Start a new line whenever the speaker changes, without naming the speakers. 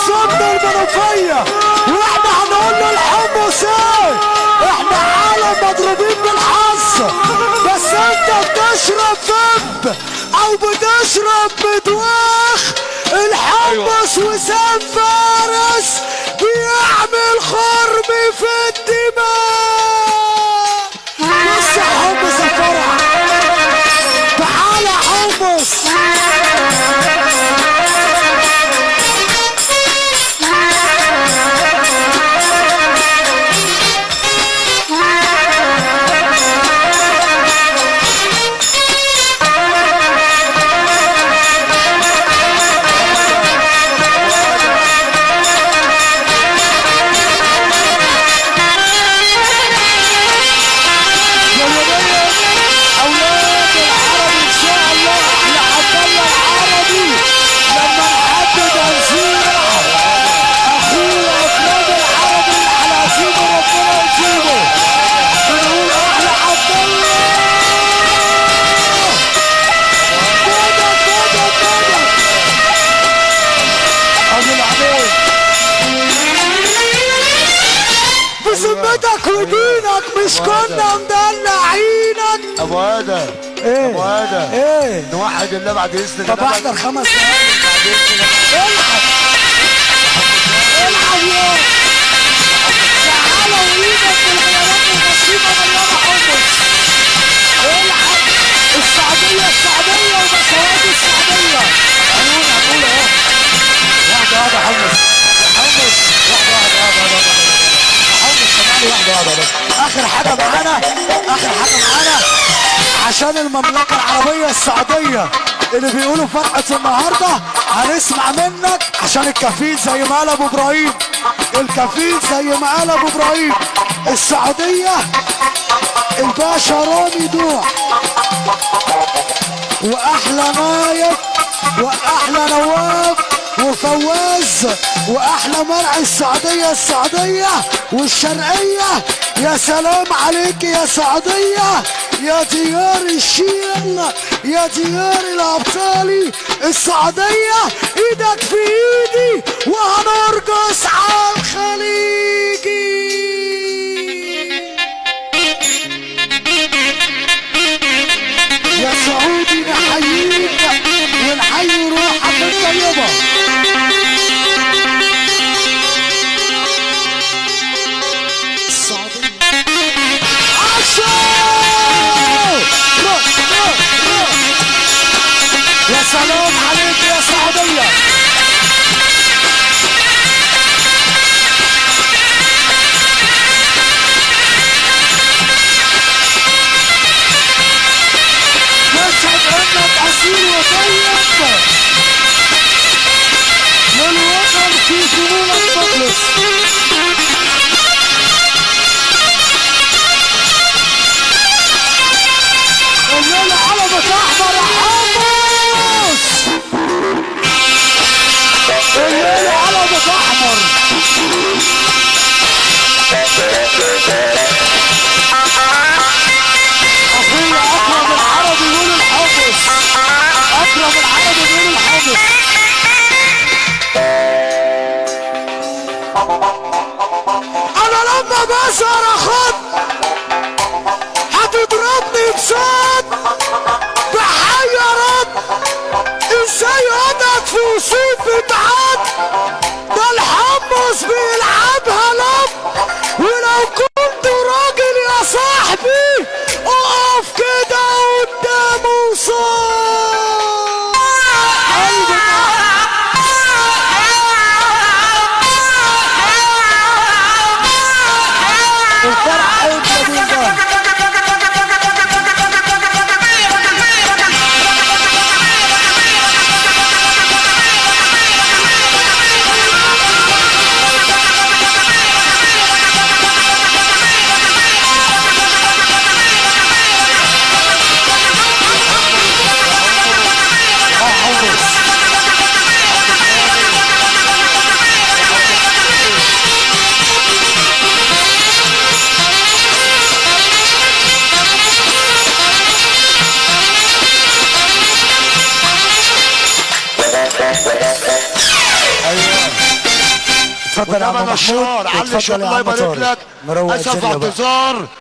صوت المنوفية واحنا هنقول له الحمص ايه. احنا عالم مضروبين بالحظ، بس انت بتشرب فب او بتشرب بدواخ. الحمص وسام فارس بيعمل خرم في الدماء. بص يا حمص يا فرح، تعالى حمص. بذمتك ودينك مش كنا مدلعينك.
ابو ادم
ايه
ابو ادم
ايه
نوحد الله بعد اذن الله.
طب احضر 5 دقايق. العب العب يا تعالى وايدك بالغيارات الغشيمه مليانه حمص. العب السعوديه السعوديه وبشوات السعوديه. هنقول اهو واحده واحده حمص حمص واحده واحده حمص. سمعني واحده واحده. اخر حاجه معانا عشان المملكه العربيه السعوديه اللي بيقولوا فرقه النهارده هنسمع منك عشان الكفيل زي ما قال ابو ابراهيم. الكفيل زي ما قال ابو ابراهيم. السعوديه الباشا رامي دوع واحلى نايب واحلى نواف وفواز واحلى مرعي السعوديه والشرقيه. يا سلام عليك يا سعوديه، يا ديار الشيل، يا ديار الابطالي. السعوديه ايدك في ايدي وهنرقص على الخليجي. يا سعودي نحييك ونحيي روحك الطيبه. يا سلام عليك يا سعودية. نشهد انك اصيل وطيب للوطن في فنون المجلس. الليلة علبة احمر يا حمص. الليلة علبة احمر. اخويا اكرم العربي يقول الحمص. اكرم العربي يقول الحمص. انا لما بسهر اخد هتضربني بصوت بحيرات. ازاي اقعد في وسط بتعاد؟ ده الحمص بيلعبها لب. ولو كنت راجل يا صاحبي اقف كده قدامه وصوت قلبي. الفرح امتى دي ده؟ اتفضل يا عم
وإنما
محمود،
نشار علي
اتفضل
شوط
يا
الله
عم
يبارك
طارق.
لك.
مروق
اسف
الدنيا بقى.
اعتذار